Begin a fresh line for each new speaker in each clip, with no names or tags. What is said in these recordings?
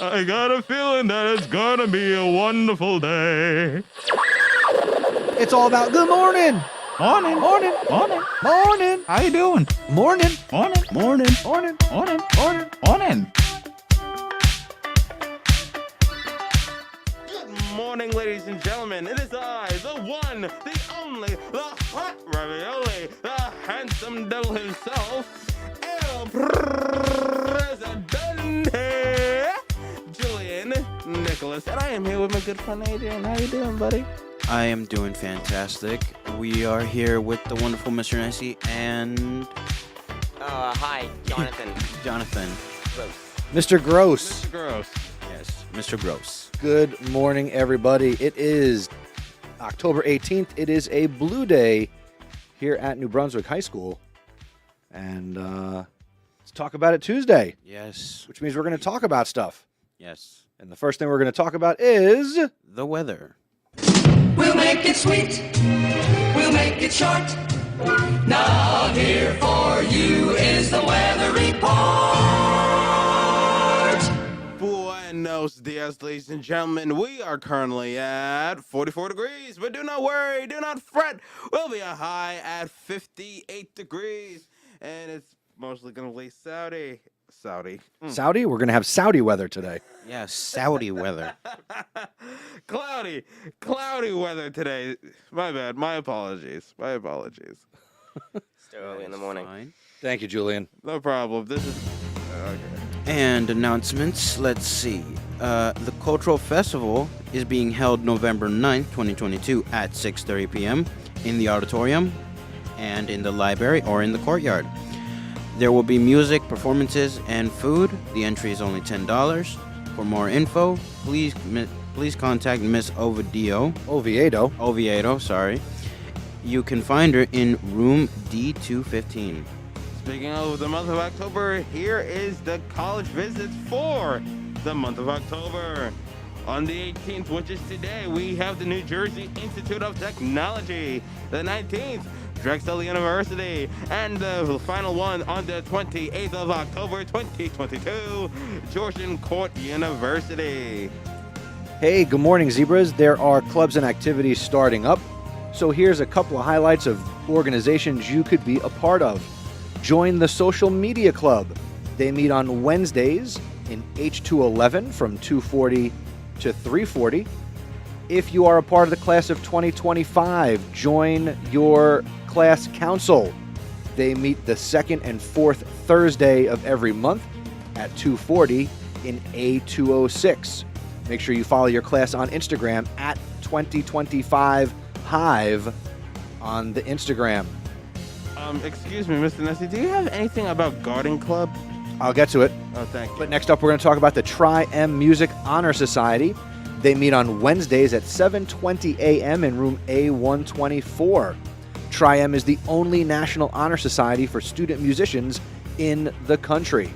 I got a feeling that it's gonna be a wonderful day.
It's all about good morning.
Morning.
Morning.
Morning.
Morning.
How you doing?
Morning.
Morning.
Morning.
Morning.
Morning.
Morning. Morning. Good morning, ladies and gentlemen. It is I, the one, the only, the hot ravioli, the handsome devil himself, El Presidente, Julian Nicholas. And I am here with my good friend Adrian. How you doing, buddy?
I am doing fantastic. We are here with the wonderful Mr. Nessie and
Hi, Jonathan.
Jonathan.
Mr. Gross.
Mr. Gross.
Yes, Mr. Gross.
Good morning, everybody. It is October 18th. It is a blue day here at New Brunswick High School. And let's talk about it Tuesday,
Yes.
which means we're going to talk about stuff.
Yes.
And the first thing we're going to talk about is...
The weather.
We'll make it sweet. We'll make it short. Now here for you is the weather report.
Buenos dias, ladies and gentlemen. We are currently at 44 degrees, but do not worry, do not fret. We'll be a high at 58 degrees, and it's mostly going to be Saudi.
Saudi? We're going to have Saudi weather today.
Yes, Saudi weather.
Cloudy weather today. My bad. My apologies.
Still early in the morning.
Fine.
Thank you, Julian.
No problem. This is okay.
And announcements. Let's see. The Cultural Festival is being held November 9th, 2022 at 6:30 p.m. in the auditorium and in the library or in the courtyard. There will be music, performances, and food. The entry is only $10. For more info, please contact Miss Oviedo, sorry. You can find her in room D215.
Speaking of the month of October, here is the college visits for the month of October. On the 18th, which is today, we have the New Jersey Institute of Technology. The 19th, Drexel University. And the final one on the 28th of October, 2022, Georgian Court University.
Hey, good morning, Zebras. There are clubs and activities starting up. So here's a couple of highlights of organizations you could be a part of. Join the Social Media Club. They meet on Wednesdays in H211 from 2:40 to 3:40. If you are a part of the class of 2025, join your class council. They meet the second and fourth Thursday of every month at 2:40 in A206. Make sure you follow your class on Instagram at 2025hive on the Instagram.
Excuse me, Mr. Nessie, do you have anything about Garden Club?
I'll get to it.
Oh, thank you.
But next up, we're going to talk about the Tri-M Music Honor Society. They meet on Wednesdays at 7:20 a.m. in room A124. Tri-M is the only national honor society for student musicians in the country.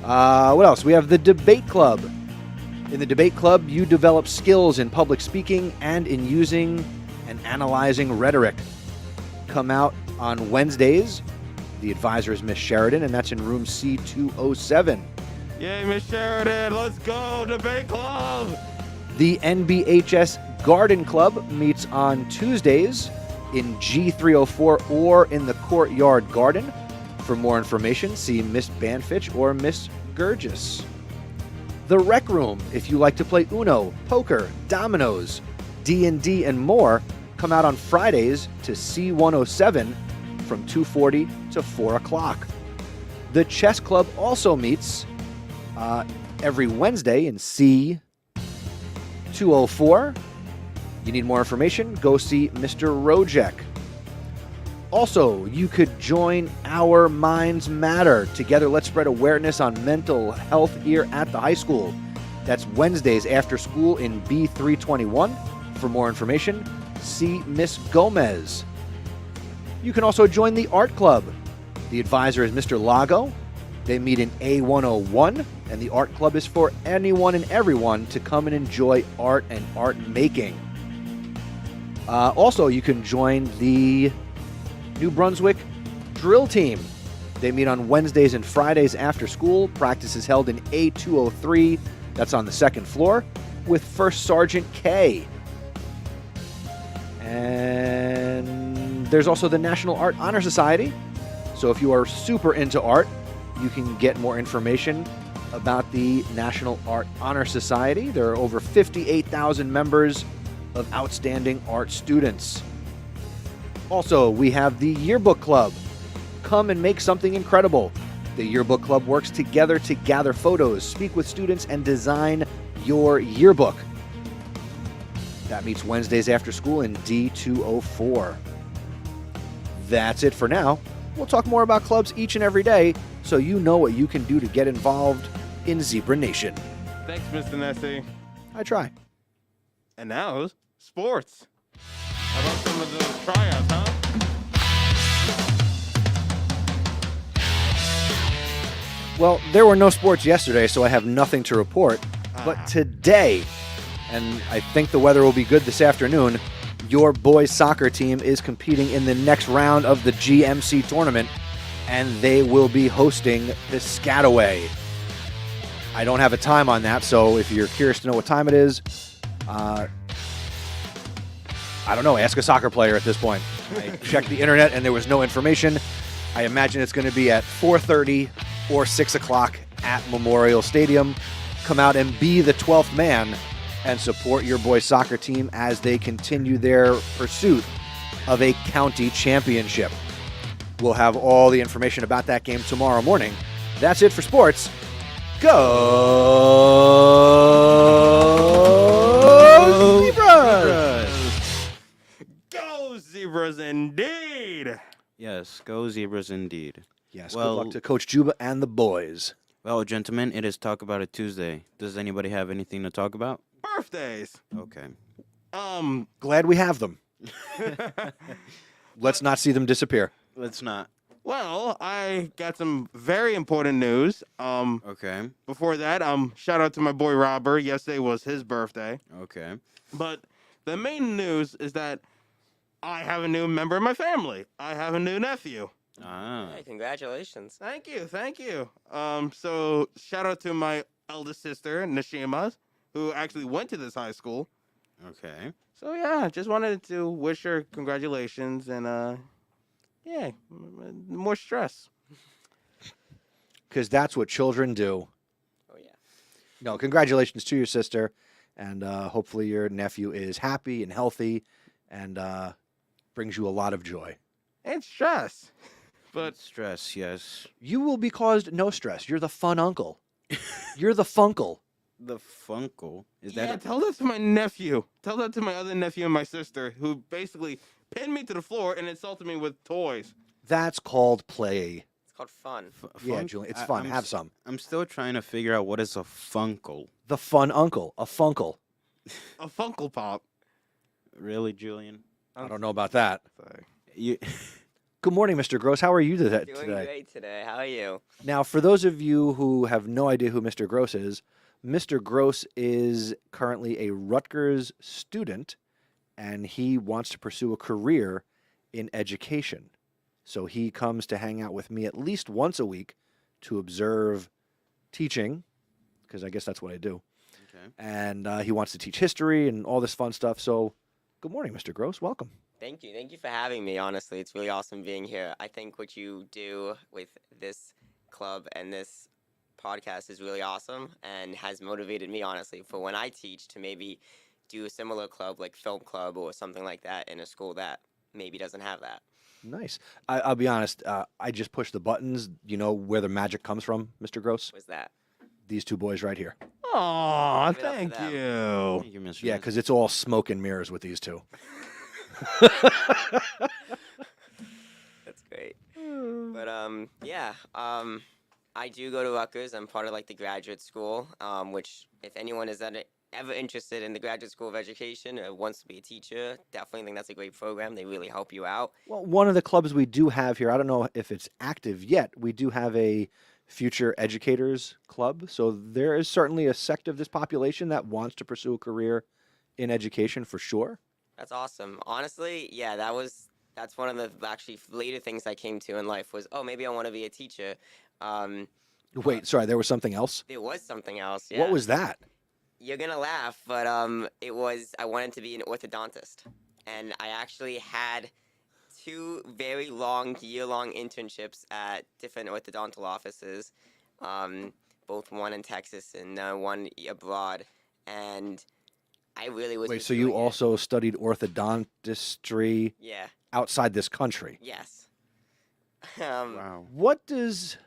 What else? We have the Debate Club. In the Debate Club, you develop skills in public speaking and in using and analyzing rhetoric. Come out on Wednesdays. The advisor is Miss Sheridan, and that's in room C207.
Yay, Miss Sheridan, let's go, Debate Club!
The NBHS Garden Club meets on Tuesdays in G304 or in the Courtyard Garden. For more information, see Miss Banfitch or Miss Gurgis. The Rec Room, if you like to play Uno, poker, dominoes, D&D, and more, come out on Fridays to C107 from 2:40 to 4 o'clock. The Chess Club also meets every Wednesday in C204. You need more information? Go see Mr. Rojek. Also, you could join Our Minds Matter. Together, let's spread awareness on mental health here at the high school. That's Wednesdays after school in B321. For more information, see Miss Gomez. You can also join the Art Club. The advisor is Mr. Lago. They meet in A101, and the Art Club is for anyone and everyone to come and enjoy art and art making. Also, you can join the New Brunswick Drill Team. They meet on Wednesdays and Fridays after school. Practice is held in A203, that's on the second floor, with First Sergeant K. And there's also the National Art Honor Society. So if you are super into art, you can get more information about the National Art Honor Society. There are over 58,000 members of outstanding art students. Also, we have the Yearbook Club. Come and make something incredible. The Yearbook Club works together to gather photos, speak with students, and design your yearbook. That meets Wednesdays after school in D204. That's it for now. We'll talk more about clubs each and every day so you know what you can do to get involved in Zebra Nation.
Thanks, Mr. Nessie.
I try.
And now, sports. How about some of those tryouts, huh?
Well, there were no sports yesterday, so I have nothing to report. But today, and I think the weather will be good this afternoon, your boys' soccer team is competing in the next round of the GMC tournament, and they will be hosting Piscataway. I don't have a time on that, so if you're curious to know what time it is, I don't know, ask a soccer player at this point. I checked the internet and there was no information. I imagine it's going to be at 4:30 or 6 o'clock at Memorial Stadium. Come out and be the 12th man and support your boys' soccer team as they continue their pursuit of a county championship. We'll have all the information about that game tomorrow morning. That's it for sports. Go Zebras!
Go Zebras indeed!
Yes, go Zebras indeed.
Yes,
Well-
good luck to Coach Juba and the boys.
Well, gentlemen, it is Talk About It Tuesday. Does anybody have anything to talk about?
Birthdays.
Okay.
Glad we have them. Let's not see them disappear.
Let's not.
Well, I got some very important news.
Okay.
Before that, shout out to my boy Robert. Yesterday was his birthday.
Okay.
But the main news is that I have a new member of my family. I have a new nephew.
Ah.
Hey, congratulations.
Thank you, thank you. So shout out to my eldest sister, Nishima, who actually went to this high school.
Okay.
So yeah, just wanted to wish her congratulations and yeah, more stress.
Because that's what children do.
Oh, yeah.
No, congratulations to your sister. And hopefully your nephew is happy and healthy and brings you a lot of joy.
And stress. But
Stress, yes.
You will be caused no stress. You're the fun uncle. You're the funkle.
The Funkle. Is
yeah,
that
tell that to my nephew. Tell that to my other nephew and my sister, who basically pinned me to the floor and insulted me with toys.
That's called play.
It's called fun.
Yeah, Julian, it's fun. Have some.
I'm still trying to figure out what is a Funkle.
The fun uncle. A funkle.
A Funko Pop.
Really, Julian?
I don't know about that.
Sorry.
You
Good morning, Mr. Gross. How are you
Doing
today?
great today. How are you?
Now, for those of you who have no idea who Mr. Gross is, Mr. Gross is currently a Rutgers student, and he wants to pursue a career in education. So he comes to hang out with me at least once a week to observe teaching, because I guess that's what I do.
Okay.
And he wants to teach history and all this fun stuff. So good morning, Mr. Gross. Welcome.
Thank you. Thank you for having me. Honestly, it's really awesome being here. I think what you do with this club and this podcast is really awesome and has motivated me, honestly, for when I teach to maybe do a similar club like film club or something like that in a school that maybe doesn't have that.
Nice. I'll be honest. I just push the buttons. You know where the magic comes from, Mr. Gross?
What's that?
These two boys right here.
Aw,
Give it up for
thank
them.
you.
Thank you, Mr.
Yeah, because it's all smoke and mirrors with these two.
That's great. But yeah, I do go to Rutgers. I'm part of like the graduate school, which if anyone is ever interested in the graduate school of education or wants to be a teacher, definitely think that's a great program. They really help you out.
Well, one of the clubs we do have here, I don't know if it's active yet, we do have a future educators club. So there is certainly a sect of this population that wants to pursue a career in education for sure.
That's awesome. Honestly, yeah, that was That's one of the actually later things I came to in life was, oh, maybe I want to be a teacher. Um,
Wait, sorry, there was something else?
there was something else. Yeah.
What was that?
You're gonna laugh, but it was I wanted to be an orthodontist, and I actually had two very long, year-long internships at different orthodontal offices, both one in Texas and one abroad, and I really was.
Wait, so you
enjoying it.
also studied orthodontistry
Yeah.
outside this country?
Yes.
Wow.
What does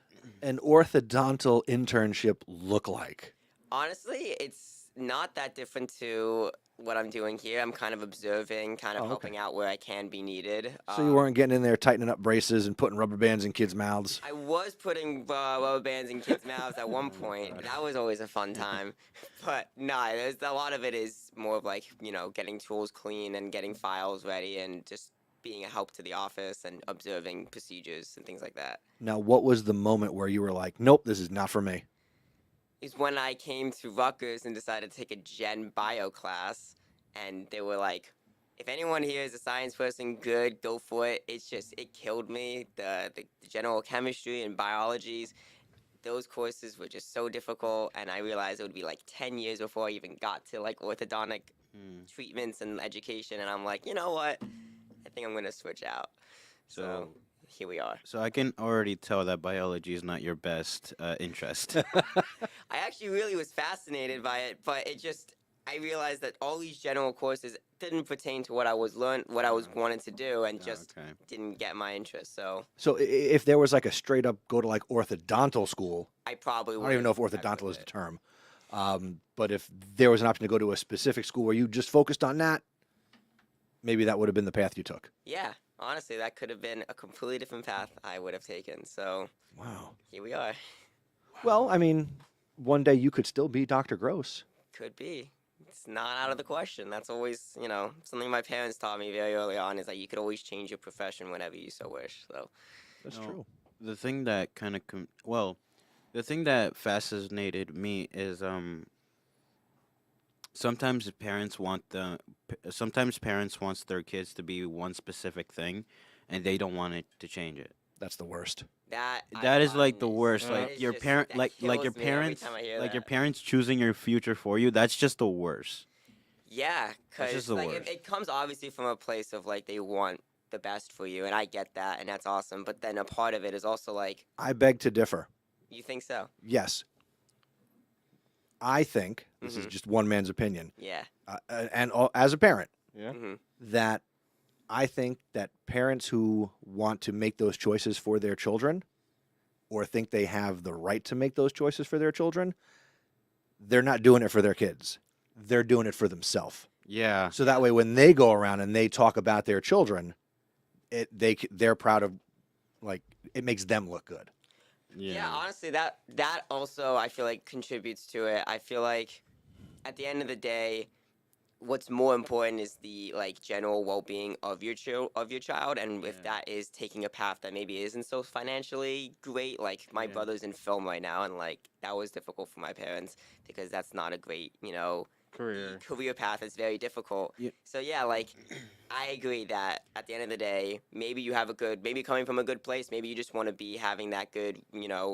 an orthodontal internship look like?
Honestly, it's not that different to what I'm doing here. I'm kind of observing, kind of
Oh, okay.
helping out where I can be needed.
So you weren't getting in there tightening up braces and putting rubber bands in kids' mouths?
I was putting rubber bands in kids' mouths at one point. That was always a fun time. But no, there's a lot of it is more of like, getting tools clean and getting files ready and just being a help to the office and observing procedures and things like that.
Now, what was the moment where you were like, nope, this is not for me?
Is when I came to Rutgers and decided to take a gen bio class, and they were like, if anyone here is a science person, good, go for it. It killed me. The general chemistry and biologies, those courses were just so difficult, and I realized it would be like 10 years before I even got to like orthodontic treatments and education, and I'm like, you know what? I think I'm going to switch out. So here we are.
So I can already tell that biology is not your best interest.
I actually really was fascinated by it, but I realized that all these general courses didn't pertain to what I was wanting to do, and just
Okay.
didn't get my interest. So
So if there was like a straight up go to like orthodontal school,
I probably
I don't even know if orthodontal is the term, but if there was an option to go to a specific school where you just focused on that, maybe that would have been the path you took.
Yeah, honestly, that could have been a completely different path I would have taken. So
Wow.
here we are.
Well, I mean, one day you could still be Dr. Gross.
Could be. It's not out of the question. That's always, something my parents taught me very early on is that you could always change your profession whenever you so wish. So
That's
No.
true.
The thing that the thing that fascinated me is sometimes parents wants their kids to be one specific thing, and they don't want it to change it.
That's the worst.
That is like the worst.
that
Like
is
your
just-
parent,
that
like your
kills me every
parents,
time I hear
like your
that.
parents choosing your future for you. That's just the worst.
Yeah,
just
because
the
like
worst.
it comes obviously from a place of like they want the best for you, and I get that, and that's awesome. But then a part of it is also like,
I beg to differ.
you think so?
Yes. I think, this is just one man's opinion,
Yeah.
as a parent,
hmm
that I think that parents who want to make those choices for their children or think they have the right to make those choices for their children, they're not doing it for their kids. They're doing it for themselves.
Yeah.
So that way, when they go around and they talk about their children, they're proud of, like, it makes them look good.
Yeah, honestly, that also I feel like contributes to it. I feel like at the end of the day, what's more important is the like general well-being of your child, and if that is taking a path that maybe isn't so financially great, like my brother's in film right now, and like that was difficult for my parents because that's not a great career path. Is very difficult.
Yeah.
So yeah, like I agree that at the end of the day, maybe you have maybe coming from a good place, maybe you just want to be having that good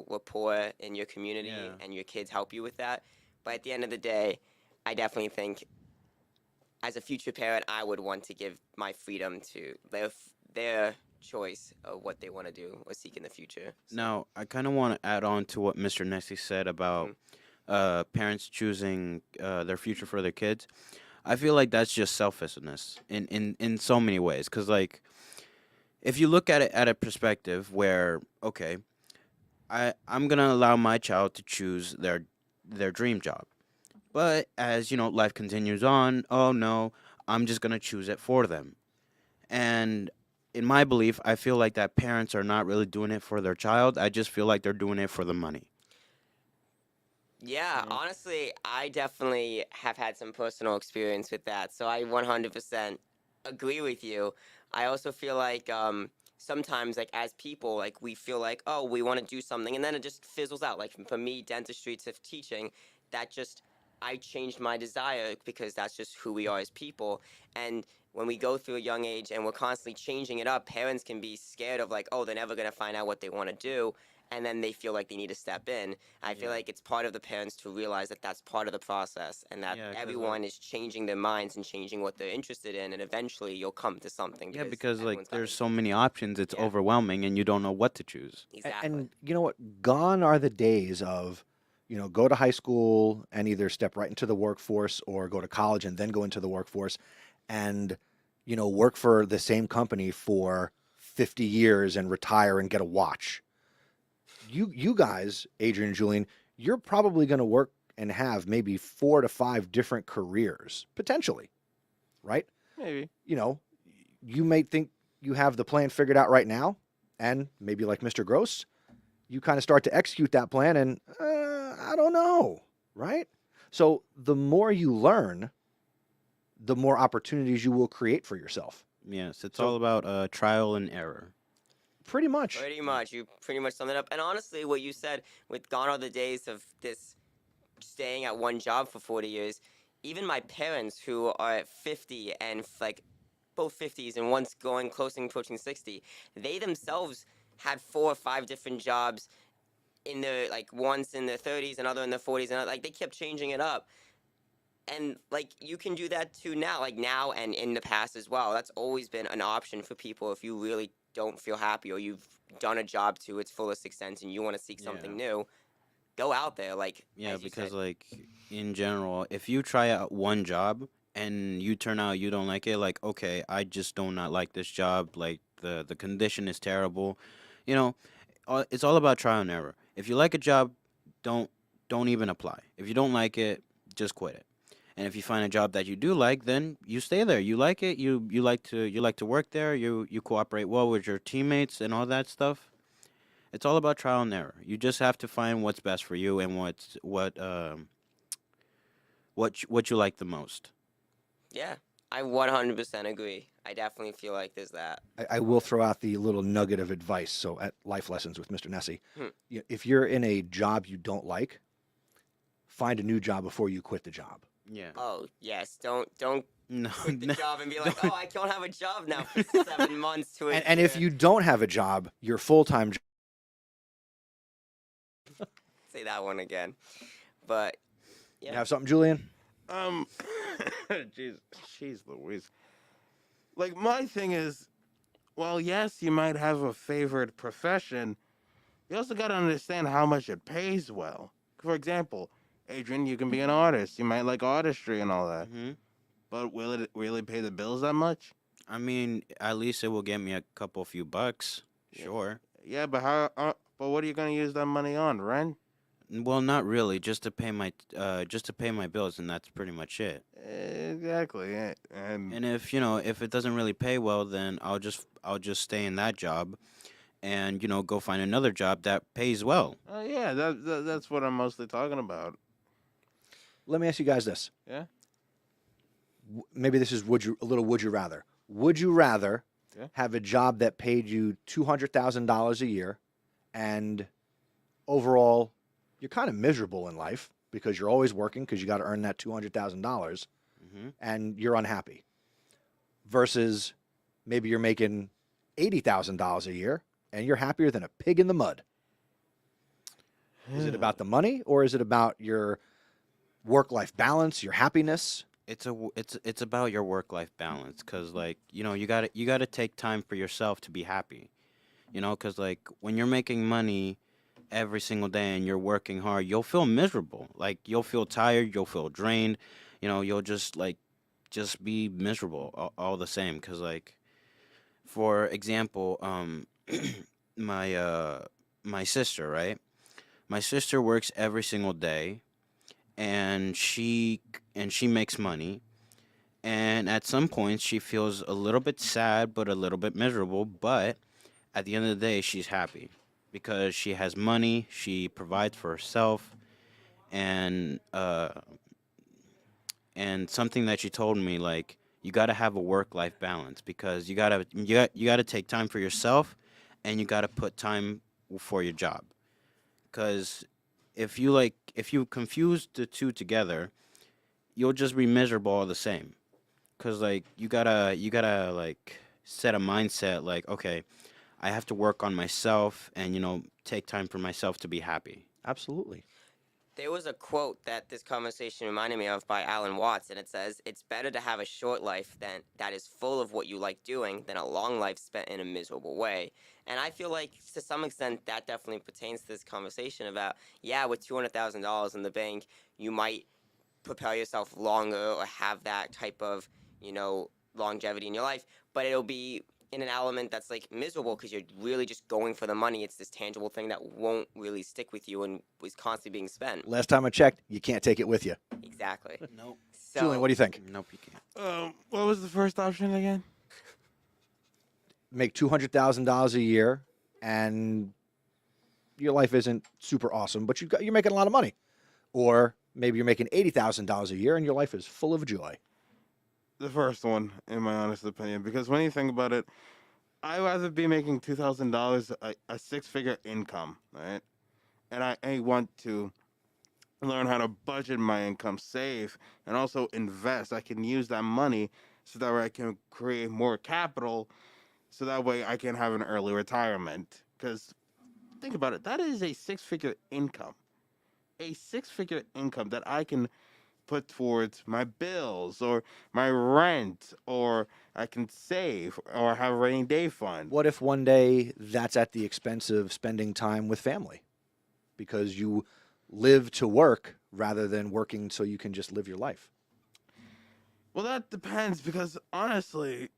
rapport in your community, and your kids help you with that. But at the end of the day, I definitely think, as a future parent, I would want to give my freedom to their choice of what they want to do or seek in the future. So,
Now, I kind of want to add on to what Mr. Nessie said about parents choosing their future for their kids. I feel like that's just selfishness in so many ways. Because, like, if you look at it at a perspective where, okay, I'm going to allow my child to choose their dream job. But as, life continues on, oh, no, I'm just going to choose it for them. And in my belief, I feel like that parents are not really doing it for their child. I just feel like they're doing it for the money.
yeah, honestly, I definitely have had some personal experience with that. So I 100% agree with you. I also feel like sometimes, like, as people, like, we feel like, oh, we want to do something, and then it just fizzles out. Like, for me, dentistry to teaching, that just I changed my desire because that's just who we are as people. And when we go through a young age and we're constantly changing it up, parents can be scared of like, oh, they're never gonna find out what they want to do, and then they feel like they need to step in. I feel
Yeah.
like it's part of the parents to realize that that's part of the process, and that
Yeah, 'cause,
everyone is changing their minds and changing what they're interested in, and eventually you'll come to something.
yeah,
Because
because like
everyone's got
there's
it.
so many options, it's
Yeah.
overwhelming, and you don't know what to choose.
Exactly.
And you know what? Gone are the days of, go to high school and either step right into the workforce or go to college and then go into the workforce and, work for the same company for 50 years and retire and get a watch. You guys, Adrian and Julian, you're probably going to work and have maybe 4 to 5 different careers, potentially, right?
Maybe.
You may think you have the plan figured out right now, and maybe like Mr. Gross, you kind of start to execute that plan and I don't know, right? So the more you learn, the more opportunities you will create for yourself.
Yes, it's
So-
all about trial and error.
Pretty much.
Pretty much. You pretty much summed it up. And honestly, what you said with gone are the days of this staying at one job for 40 years. Even my parents, who are at 50 and like both 50s and one's going close and approaching 60, they themselves had 4 or 5 different jobs in their like once in their 30s, another in their 40s, and like they kept changing it up. And like you can do that too now, like now and in the past as well. That's always been an option for people if you really don't feel happy or you've done a job to its fullest extent and you want to seek something new. Go out there, like
Yeah,
as you
because
said.
like in general, if you try out one job and you turn out you don't like it, like okay, I just do not like this job. Like the condition is terrible. You know, it's all about trial and error. If you like a job, don't don't even apply. If you don't like it, just quit it. And if you find a job that you do like, then you stay there. You like it. You like to work there. You cooperate well with your teammates and all that stuff. It's all about trial and error. You just have to find what's best for you and what you like the most.
Yeah, I 100% agree. I definitely feel like there's that.
I will throw out the little nugget of advice. So at Life Lessons with Mr. Nessie,
Hmm.
if you're in a job you don't like, find a new job before you quit the job.
Yeah.
Oh yes, don't
No.
quit the
no.
job and be like, oh, I don't have a job now for 7 months to a
And if
year.
you don't have a job, your full-time job.
Say that one again, but
You
yeah.
have something, Julian?
Jeez Louise. Like, my thing is, well, yes, you might have a favored profession. You also got to understand how much it pays well. For example, Adrian, you can be an artist. You might like artistry and all that.
hmm
But will it really pay the bills that much?
I mean, at least it will get me a few bucks.
Yeah.
Sure.
Yeah, but but what are you gonna use that money on? Rent?
Well, not really. Just to pay my bills, and that's pretty much it.
Exactly. And
And if it doesn't really pay well, then I'll just stay in that job, and go find another job that pays well.
yeah, that's what I'm mostly talking about.
Let me ask you guys this.
Yeah.
Maybe this is would you rather. Would you rather
Yeah.
have a job that paid you $200,000 a year and overall you're kind of miserable in life because you're always working because you got to earn that $200,000
hmm
and you're unhappy, versus maybe you're making $80,000 a year and you're happier than a pig in the mud? Is it about the money or is it about your work-life balance, your happiness?
It's about your work life balance, cause like you gotta take time for yourself to be happy, cause like when you're making money every single day and you're working hard, you'll feel miserable. Like you'll feel tired, you'll feel drained, you'll just be miserable all the same. Cause like for example, my sister, right? My sister works every single day, and she makes money, and at some points she feels a little bit sad but a little bit miserable, but at the end of the day she's happy because she has money, she provides for herself, and something that she told me, like, you got to have a work life balance because you got to take time for yourself, and you got to put time for your job, because if you confuse the two together, you'll just be miserable all the same. Cause like you gotta like set a mindset like, okay, I have to work on myself and take time for myself to be happy.
Absolutely.
There was a quote that this conversation reminded me of by Alan Watts, and it says, "It's better to have a short life that is full of what you like doing than a long life spent in a miserable way." And I feel like, to some extent, that definitely pertains to this conversation about, yeah, with $200,000 in the bank, you might propel yourself longer or have that type of, longevity in your life, but it'll be in an element that's like miserable because you're really just going for the money. It's this tangible thing that won't really stick with you and is constantly being spent.
Last time I checked, you can't take it with you.
Exactly.
Nope.
So,
Julian, what do you think?
Nope, you can't.
What was the first option again?
Make $200,000 a year, and your life isn't super awesome, but you're making a lot of money. Or maybe you're making $80,000 a year, and your life is full of joy.
The first one, in my honest opinion, because when you think about it, I'd rather be making $2,000 a six-figure income, right? And I want to learn how to budget my income, save, and also invest. I can use that money so that way I can create more capital, so that way I can have an early retirement. Because think about it, that is a six-figure income. A six-figure income that I can put towards my bills or my rent, or I can save or have a rainy day fund.
What if one day that's at the expense of spending time with family? Because you live to work rather than working so you can just live your life.
Well, that depends, because honestly,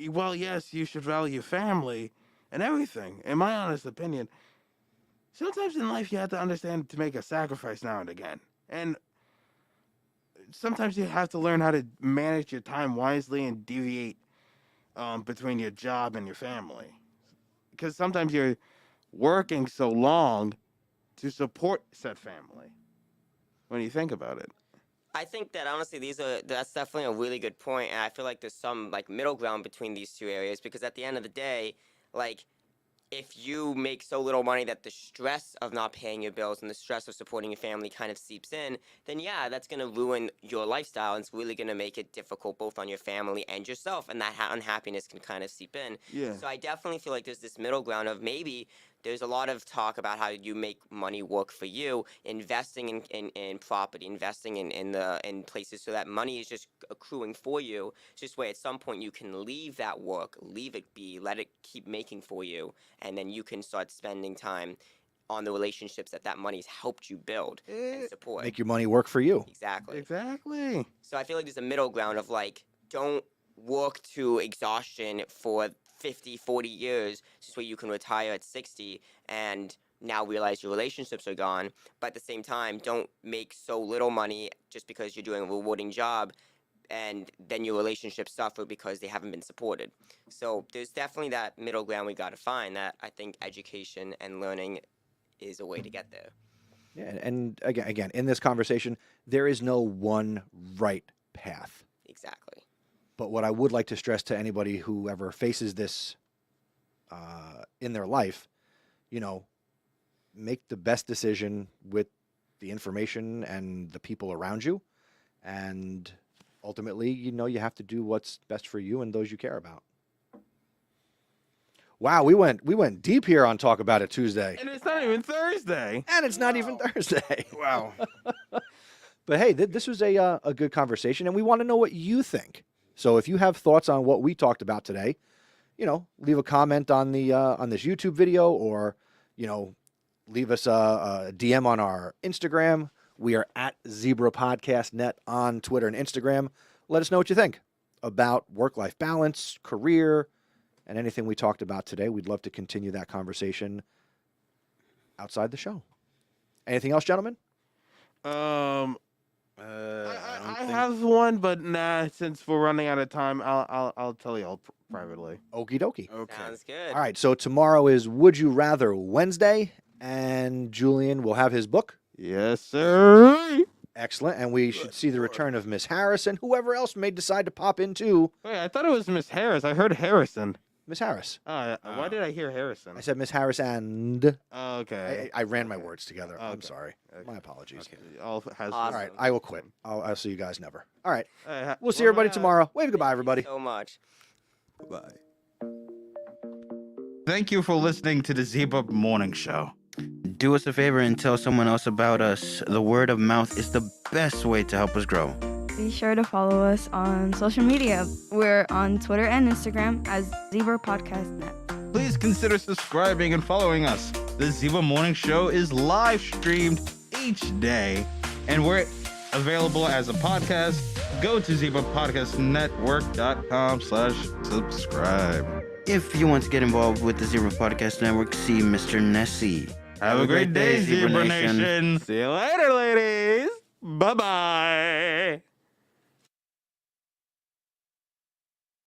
well, yes, you should value family and everything. In my honest opinion, sometimes in life you have to understand to make a sacrifice now and again. And sometimes you have to learn how to manage your time wisely and deviate between your job and your family. Because sometimes you're working so long to support said family, when you think about it.
I think that honestly, that's definitely a really good point, and I feel like there's some like middle ground between these two areas, because at the end of the day, like, if you make so little money that the stress of not paying your bills and the stress of supporting your family kind of seeps in, then yeah, that's going to ruin your lifestyle, and it's really going to make it difficult both on your family and yourself, and that unhappiness can kind of seep in.
Yeah.
So I definitely feel like there's this middle ground of maybe there's a lot of talk about how you make money work for you, investing in property, investing in places so that money is just accruing for you. It's just where at some point you can leave that work, leave it be, let it keep making for you, and then you can start spending time on the relationships that money's helped you build and support.
Make your money work for you.
Exactly.
Exactly.
So I feel like there's a middle ground of like, don't work to exhaustion for 50, 40 years just so you can retire at 60 and now realize your relationships are gone. But at the same time, don't make so little money just because you're doing a rewarding job and then your relationships suffer because they haven't been supported. So there's definitely that middle ground we got to find, that I think education and learning is a way to get there.
Yeah, and again, in this conversation, there is no one right path.
Exactly.
But what I would like to stress to anybody who ever faces this in their life, make the best decision with the information and the people around you. And ultimately, you have to do what's best for you and those you care about. Wow, we went deep here on Talk About It Tuesday.
And it's not even Thursday.
And it's not even Thursday.
Wow.
But hey, this was a good conversation, and we want to know what you think. So if you have thoughts on what we talked about today, leave a comment on the on this YouTube video, or leave us a DM on our Instagram. We are at Zebra Podcast Net on Twitter and Instagram. Let us know what you think about work-life balance, career, and anything we talked about today. We'd love to continue that conversation outside the show. Anything else, gentlemen?
I have one, but nah. Since we're running out of time, I'll tell you all privately.
Okie dokie.
Okay.
Sounds good.
All right, so tomorrow is Would You Rather Wednesday, and Julian will have his book.
Yes, sir.
Excellent, and we should see the return of Miss Harris and whoever else may decide to pop in too.
Wait, I thought it was Miss Harris. I heard Harrison.
Miss Harris.
Why did I hear Harrison?
I said Miss Harris and.
Oh, okay.
I ran my words together. I'm
Okay.
sorry.
Okay.
My apologies.
All has
All
Awesome.
right, I will quit. I'll see you guys never. All right, we'll
We'll
see everybody tomorrow. Wave goodbye, everybody.
So much.
Bye.
Thank you for listening to the Zebra Morning Show.
Do us a favor and tell someone else about us. The word of mouth is the best way to help us grow.
Be sure to follow us on social media. We're on Twitter and Instagram as Zebra Podcast Net.
Please consider subscribing and following us. The Zebra Morning Show is live streamed each day, and we're available as a podcast. Go to zebrapodcastnetwork.com/subscribe.
If you want to get involved with the Zebra Podcast Network, see Mr. Nessie.
Have a great day, Zebra Nation. See you later, ladies. Bye-bye.